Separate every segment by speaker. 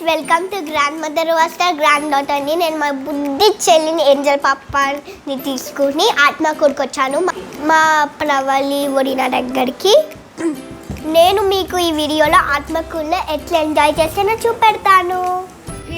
Speaker 1: Welcome to GrandMother VS GrandDaughter ని నేను మా బుద్ధి చెల్లిని ఏంజల్ పాపని తీసుకుని ఆత్మకూరుకి వచ్చాను మా ప్రవళి వడిన దగ్గరికి. నేను మీకు ఈ వీడియోలో ఆత్మకూరులో ఎట్లా ఎంజాయ్ చేస్తానో చూపెడతాను.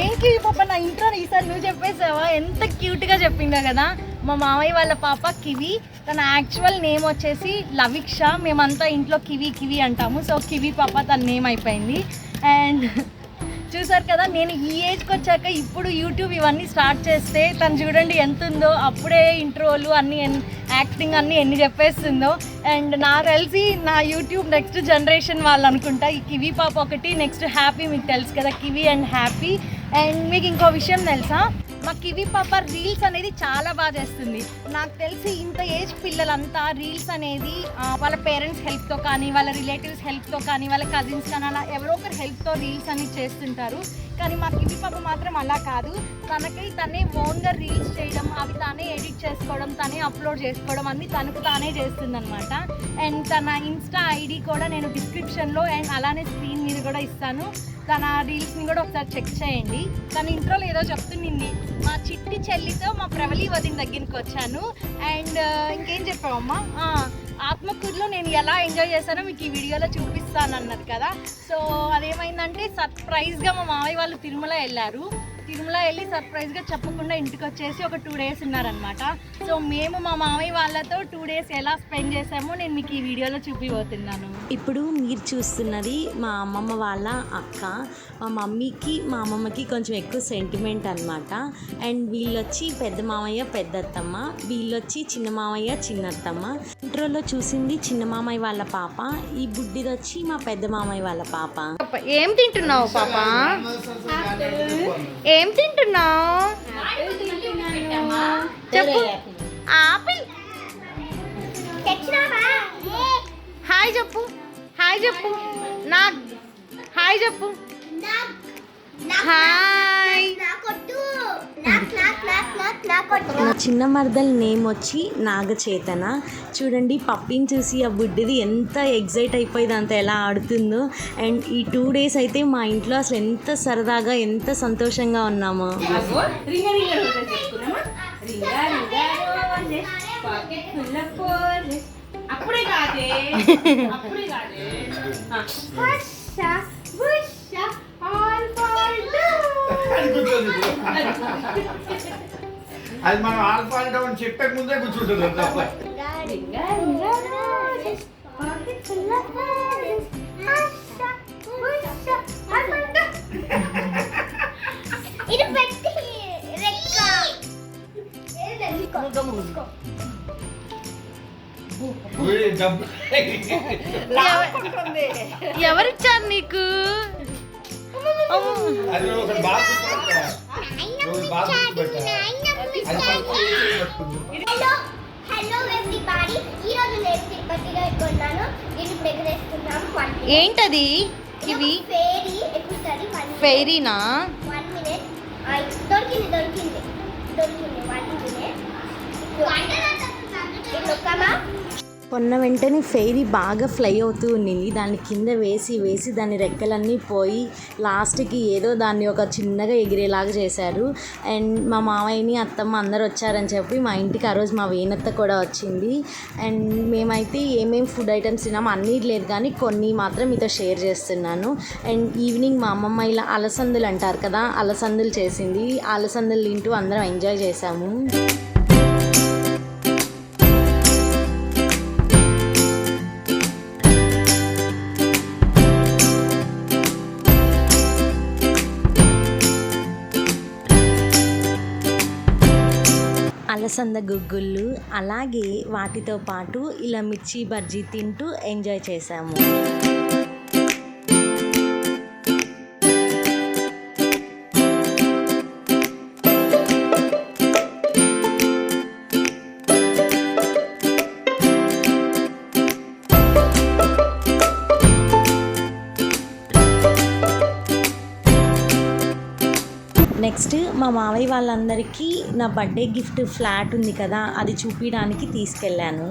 Speaker 2: ఏంటి పాప నా ఇంట్లో ఈసారి నువ్వు చెప్పేసావా? ఎంత క్యూట్గా చెప్పిందా కదా. మా మామయ్య వాళ్ళ పాప కివి, తన యాక్చువల్ నేమ్ వచ్చేసి లవిక్ష. మేమంతా ఇంట్లో కివి కివి అంటాము, సో కివి పాప తన నేమ్ అయిపోయింది. అండ్ చూసారు కదా, నేను ఈ ఏజ్కి వచ్చాక ఇప్పుడు యూట్యూబ్ ఇవన్నీ స్టార్ట్ చేస్తే తను చూడండి ఎంత ఉందో. అప్పుడే ఇంట్రోలు అన్నీ యాక్టింగ్ అన్నీ ఎన్ని చెప్పేస్తుందో. అండ్ నాకు తెలిసి నా యూట్యూబ్ నెక్స్ట్ జనరేషన్ వాళ్ళు అనుకుంటా. ఈ కివి పాప ఒకటి, నెక్స్ట్ హ్యాపీ, మీకు తెలుసు కదా కివి అండ్ హ్యాపీ. అండ్ మీకు ఇంకో విషయం తెలుసా, మా కివి పాప రీల్స్ అనేది చాలా బాగా చేస్తుంది. నాకు తెలిసి ఇంత ఏజ్ పిల్లలంతా రీల్స్ అనేది వాళ్ళ పేరెంట్స్ హెల్ప్తో కానీ, వాళ్ళ రిలేటివ్స్ హెల్ప్తో కానీ, వాళ్ళ కజిన్స్ కానీ అలా ఎవరో ఒకరు హెల్ప్తో రీల్స్ అనేది చేస్తుంటారు. కానీ మా కివి పాప మాత్రం అలా కాదు. తనే ఓన్గా రీల్స్ చేయడం, అవి తానే ఎడిట్ చేసుకోవడం, తనే అప్లోడ్ చేసుకోవడం అన్నీ తనకు తానే చేస్తుంది అనమాట. అండ్ తన ఇన్స్టా ఐడి కూడా నేను డిస్క్రిప్షన్లో అండ్ అలానే స్క్రీన్ మీద కూడా ఇస్తాను. తన రీల్స్ని కూడా ఒకసారి చెక్ చేయండి. తన ఇంట్రోలో ఏదో చెప్తుండింది, మా చిట్టి చెల్లితో మా ప్రవళి వదిన దగ్గరికి వచ్చాను. అండ్ ఇంకేం చెప్పావమ్మా, ఆత్మకూరులో నేను ఎలా ఎంజాయ్ చేశానో మీకు ఈ వీడియోలో చూపిస్తాను అన్నది కదా. సో అదేమైందంటే సర్ప్రైజ్గా మా మామయ్య వాళ్ళు తిరుమల వెళ్ళి సర్ప్రైజ్గా చెప్పకుండా ఇంటికి వచ్చేసి ఒక 2 days ఉన్నారనమాట. సో మేము మా మామయ్య వాళ్ళతో 2 days ఎలా స్పెండ్ చేసామో నేను మీకు ఈ వీడియోలో చూపిపోతున్నాను.
Speaker 3: ఇప్పుడు మీరు చూస్తున్నది మా అమ్మమ్మ వాళ్ళ అక్క. మా మమ్మీకి మా అమ్మమ్మకి కొంచెం ఎక్కువ సెంటిమెంట్ అనమాట. అండ్ వీళ్ళొచ్చి పెద్ద మామయ్య పెద్దత్తమ్మ, వీళ్ళొచ్చి చిన్న మామయ్య చిన్నత్తమ్మ. ఇంట్రోలో చూసింది చిన్న మామయ్య వాళ్ళ పాప, ఈ బుడ్డిది వచ్చి మా పెద్ద మామయ్య వాళ్ళ పాప.
Speaker 2: ఏం తింటున్నావు పాప? ఏం తింటున్నావు చెప్పు. ఆపిల్. హాయ్ చెప్పు, హాయ్ చెప్పు, నాకు హాయ్ చెప్పు. హాయ్.
Speaker 3: నా చిన్న మరదల నేమ్ వచ్చి నాగచేతన. చూడండి పప్పిని చూసి ఆ బుడ్డిది ఎంత ఎగ్జైట్ అయిపోయింది, అంత ఎలా ఆడుతుందో. అండ్ ఈ 2 days అయితే మా ఇంట్లో అసలు ఎంత సరదాగా ఎంత సంతోషంగా ఉన్నామో.
Speaker 4: అది మనం ఆల్ఫా అంటామని చెప్పే ముందే కూర్చుంటుంది.
Speaker 2: ఎవరిచ్చారు నీకు? ఏంటది? ఇవి ఫెయిరీనా?
Speaker 3: కొన్న వెంటనే ఫెయిరీ బాగా ఫ్లై అవుతూ ఉండింది. దాన్ని కింద వేసి దాని రెక్కలన్నీ పోయి లాస్ట్కి ఏదో దాన్ని ఒక చిన్నగా ఎగిరేలాగా చేశారు. అండ్ మా మామయ్యని అత్తమ్మ అందరు వచ్చారని చెప్పి మా ఇంటికి ఆ రోజు మా వేణత్త కూడా వచ్చింది. అండ్ మేమైతే ఏమేమి ఫుడ్ ఐటమ్స్ తిన్నాము అన్నీ లేదు, కానీ కొన్ని మాత్రం మీతో షేర్ చేస్తున్నాను. అండ్ ఈవినింగ్ మా అమ్మమ్మ ఇలా అలసందులు అంటారు కదా, అలసందులు చేసింది. అలసందులు తింటూ అందరం ఎంజాయ్ చేశాము. అలసంద గుగ్గుళ్ళు, అలాగే వాటితో పాటు ఇలా మిర్చి బజ్జీ తింటూ ఎంజాయ్ చేశాము. నెక్స్ట్ మా మావయ్య వాళ్ళందరికీ నా బర్త్డే గిఫ్ట్ ఫ్లాట్ ఉంది కదా, అది చూపించడానికి తీసుకెళ్ళాను.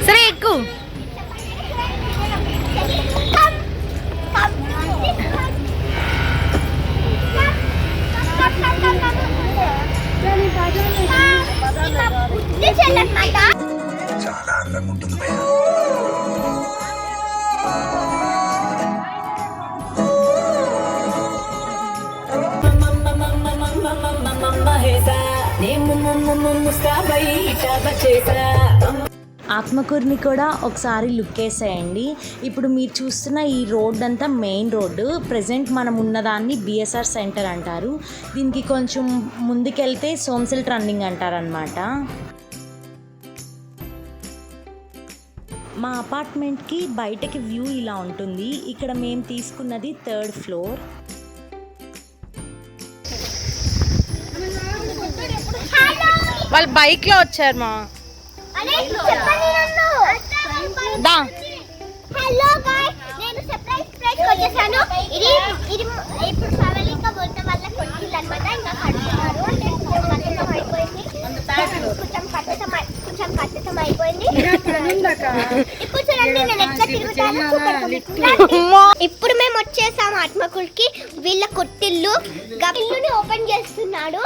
Speaker 2: సరే ఎక్కు.
Speaker 3: ఆత్మకూరుని కూడా ఒకసారి లుక్ వేసేయండి. ఇప్పుడు మీరు చూస్తున్న ఈ రోడ్ అంతా మెయిన్ రోడ్డు. ప్రజెంట్ మనం ఉన్నదాన్ని బిఎస్ఆర్ సెంటర్ అంటారు. దీనికి కొంచెం ముందుకెళ్తే సోమశిల్ టర్నింగ్ అంటారనమాట. మా అపార్ట్మెంట్కి బయటకి వ్యూ ఇలా ఉంటుంది. ఇక్కడ మేము తీసుకున్నది 3rd ఫ్లోర్.
Speaker 2: వాళ్ళు బైక్లో వచ్చారు మా దా.
Speaker 1: హలో గాయ్స్, నేను సర్ప్రైజ్ వచ్చేసాను. ఇది ఇప్పుడు ప్రవళిక బొట్ట వల్ల కొట్టిల్లు అన్నమాట. ఇంకా కడుతున్నారు. కొంచెం అయిపోయింది, కొంచెం కట్టడం అయిపోయింది. ఇప్పుడు చూడండి నేను ఎట్లా తిరుగుతాను. ఇప్పుడు మేము వచ్చేసాము ఆత్మకూరుకి. వీళ్ళ కొట్టిల్లు ఇల్లుని ఓపెన్ చేస్తున్నాడు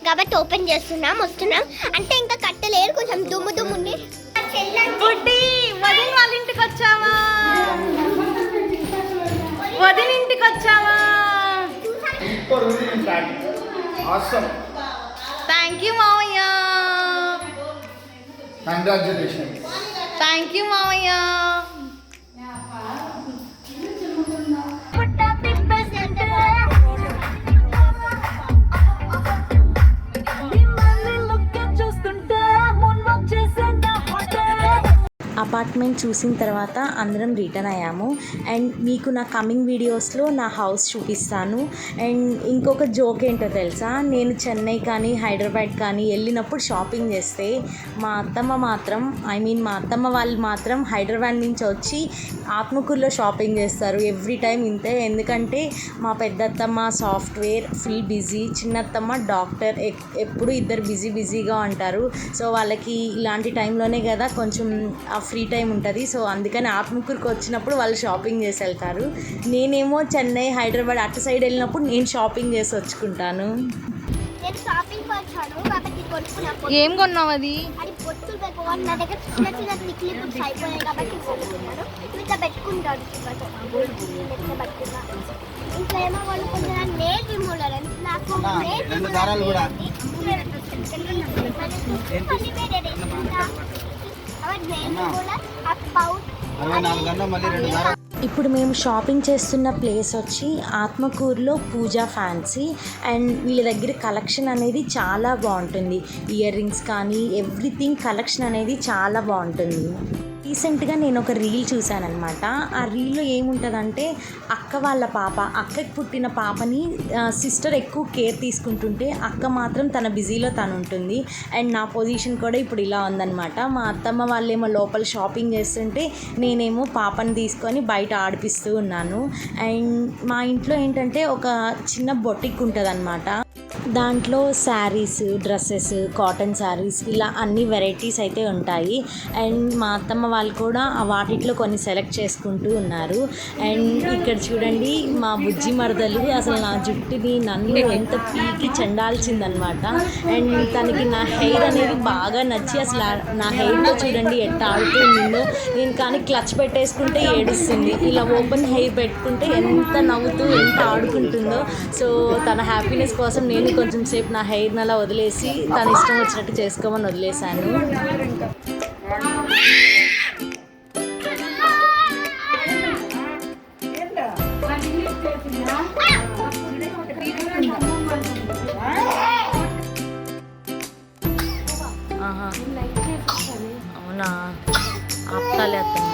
Speaker 1: కాబట్టి ఓపెన్ చేస్తున్నాం, వస్తున్నాం. అంటే ఇంకా కట్టలేరు, కొంచెం దుమ్ము దుమ్ము ఉంది.
Speaker 2: వదిన వాళ్ళ ఇంటికి వచ్చావా? వదిన ఇంటికి వచ్చావా? థ్యాంక్ యూ మావయ్య.
Speaker 4: కంగ్రాచులేషన్స్.
Speaker 2: థ్యాంక్ యూ మావయ్య.
Speaker 3: అపార్ట్మెంట్ చూసిన తర్వాత అందరం రిటర్న్ అయ్యాము. అండ్ మీకు నా కమింగ్ వీడియోస్లో నా హౌస్ చూపిస్తాను. అండ్ ఇంకొక జోక్ ఏంటో తెలుసా, నేను చెన్నై కానీ హైదరాబాద్ కానీ వెళ్ళినప్పుడు షాపింగ్ చేస్తే మా అత్తమ్మ వాళ్ళు మాత్రం హైదరాబాద్ నుంచి వచ్చి ఆత్మకూరులో షాపింగ్ చేస్తారు. ఎవ్రీ టైం ఇంతే. ఎందుకంటే మా పెద్దత్తమ్మ సాఫ్ట్వేర్ ఫుల్ బిజీ, చిన్నత్తమ్మ డాక్టర్, ఎప్పుడు ఇద్దరు బిజీగా ఉంటారు. సో వాళ్ళకి ఇలాంటి టైంలోనే కదా కొంచెం ఫ్రీ టైం ఉంటుంది. సో అందుకని ఆత్మకూరుకి వచ్చినప్పుడు వాళ్ళు షాపింగ్ చేసి వెళ్తారు. నేనేమో చెన్నై హైదరాబాద్ అటు సైడ్ వెళ్ళినప్పుడు నేను షాపింగ్ చేసి వచ్చుకుంటాను.
Speaker 2: ఏం కొన్నావు? అది
Speaker 1: నా దగ్గర చిన్న చిన్న క్లిప్స్ అయిపోయాయి కాబట్టి ఇట్లా పెట్టుకుంటాడు. ఇంకా ఏమో కొనుక్కుంటున్నా నెయిల్ రిమూవర్. నాకు
Speaker 3: ఇప్పుడు మేము షాపింగ్ చేస్తున్న ప్లేస్ వచ్చి ఆత్మకూరులో పూజా ఫ్యాన్సీ. అండ్ వీళ్ళ దగ్గర కలెక్షన్ అనేది చాలా బాగుంటుంది. ఇయర్ రింగ్స్ కానీ ఎవ్రీథింగ్ కలెక్షన్ అనేది చాలా బాగుంటుంది. రీసెంట్గా నేను ఒక రీల్ చూశానమాట. ఆ రీల్లో ఏముంటుందంటే అక్కకి పుట్టిన పాపని సిస్టర్ ఎక్కువ కేర్ తీసుకుంటుంటే అక్క మాత్రం తన బిజీలో తను ఉంటుంది. అండ్ నా పొజిషన్ కూడా ఇప్పుడు ఇలా ఉందన్నమాట. మా అత్తమ్మ వాళ్ళేమో లోపల షాపింగ్ చేస్తుంటే నేనేమో పాపని తీసుకొని బయట ఆడిపిస్తూ ఉన్నాను. అండ్ మా ఇంట్లో ఏంటంటే ఒక చిన్న బొటిక్ ఉంటుంది అన్నమాట. దాంట్లో శారీస్, డ్రెస్సెస్, కాటన్ శారీస్ ఇలా అన్ని వెరైటీస్ అయితే ఉంటాయి. అండ్ మా అత్తమ్మ వాళ్ళు కూడా వాటిలో కొన్ని సెలెక్ట్ చేసుకుంటూ ఉన్నారు. అండ్ ఇక్కడ చూడండి మా బుజ్జి మరదలు అసలు నా జుట్టుని నన్ను ఎంత పీకి చెండాల్చిందనమాట. అండ్ తనకి నా హెయిర్ అనేది బాగా నచ్చి అసలు నా హెయిర్లో చూడండి ఎట్లా ఆడుతూ ఉండిందో. నేను కానీ క్లచ్ పెట్టేసుకుంటే ఏడుస్తుంది, ఇలా ఓపెన్ హెయిర్ పెట్టుకుంటే ఎంత నవ్వుతూ ఎంత ఆడుకుంటుందో. సో తన హ్యాపీనెస్ కోసం నేను కొంచెం సేపు నా హెయిర్ని అలా వదిలేసి తన ఇష్టం వచ్చినట్టు చేసుకోమని వదిలేశాను. అవునా, ఆప్తాలే అత్తమ్మ.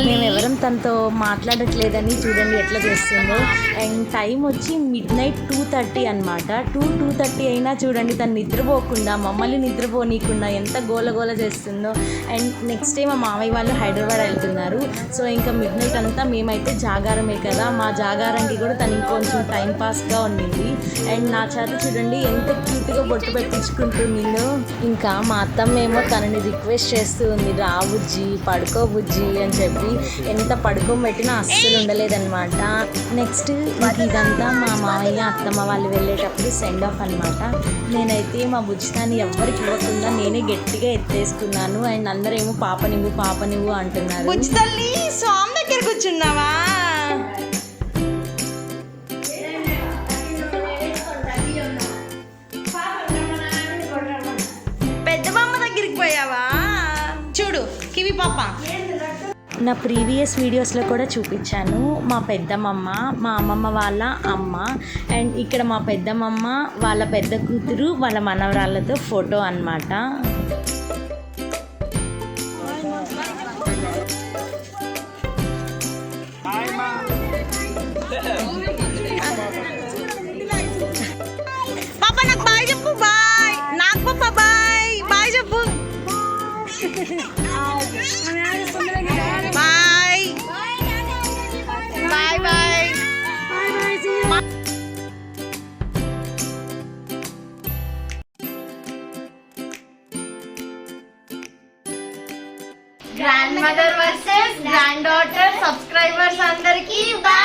Speaker 3: మేము ఎవరం తనతో మాట్లాడట్లేదని చూడండి ఎట్లా చేస్తుందో. అండ్ టైం వచ్చి మిడ్నైట్ 2:30 అనమాట. 2:30 అయినా చూడండి తను నిద్రపోకుండా మమ్మల్ని నిద్రపోనీయకుండా ఎంత గోల చేస్తుందో. అండ్ నెక్స్ట్ డే మా మామయ్య వాళ్ళు హైదరాబాద్ వెళ్తున్నారు. సో ఇంకా మిడ్నైట్ అంతా మేమైతే జాగారమే కదా, మా జాగారానికి కూడా తను ఇంకొంచెం టైంపాస్గా ఉండింది. అండ్ నా చేత చూడండి ఎంత క్యూట్గా బొట్టు పెట్టించుకుంటుందో. ఇంకా మా అత్తమ్మ ఏమో తనని రిక్వెస్ట్ చేస్తూ ఉంది, రా బుజ్జి, పడుకో బుజ్జి అని చెప్పి. అయిపోయింది. ఎంత పడుకోబెట్టినా అస్సలు ఉండలేదన్నమాట. నెక్స్ట్ ఇంక ఇదంతా మా మామయ్య అత్తమ్మ వాళ్ళు వెళ్ళేటప్పుడు సెండ్ ఆఫ్ అనమాట. నేనైతే మా బుజ్జితాన్ని ఎవ్వరికి ఇవ్వకుండా నేనే గట్టిగా ఎత్తేసుకున్నాను. అండ్ అందరేమో పాప నువ్వు అంటున్నారు.
Speaker 2: బుజ్జితల్లి స్వామి దగ్గర కూర్చున్నావా? పెద్ద బామ్మ దగ్గరికి పోయావా? చూడు కివి పాప.
Speaker 3: నా ప్రీవియస్ వీడియోస్లో కూడా చూపించాను మా పెద్దమ్మమ్మ, మా అమ్మమ్మ వాళ్ళ అమ్మ, అండ్ ఇక్కడ మా పెద్దమ్మమ్మ వాళ్ళ పెద్ద కూతురు వాళ్ళ మనవరాళ్ళతో ఫోటో అన్నమాట.
Speaker 2: పాప నాకు బాయ్ చెప్పు. బాయ్ నాకు పాప. బాయ్ బాయ్ చెప్పు. Bye bye bye. Grandmother versus granddaughter subscribers అందరికి బాయ్.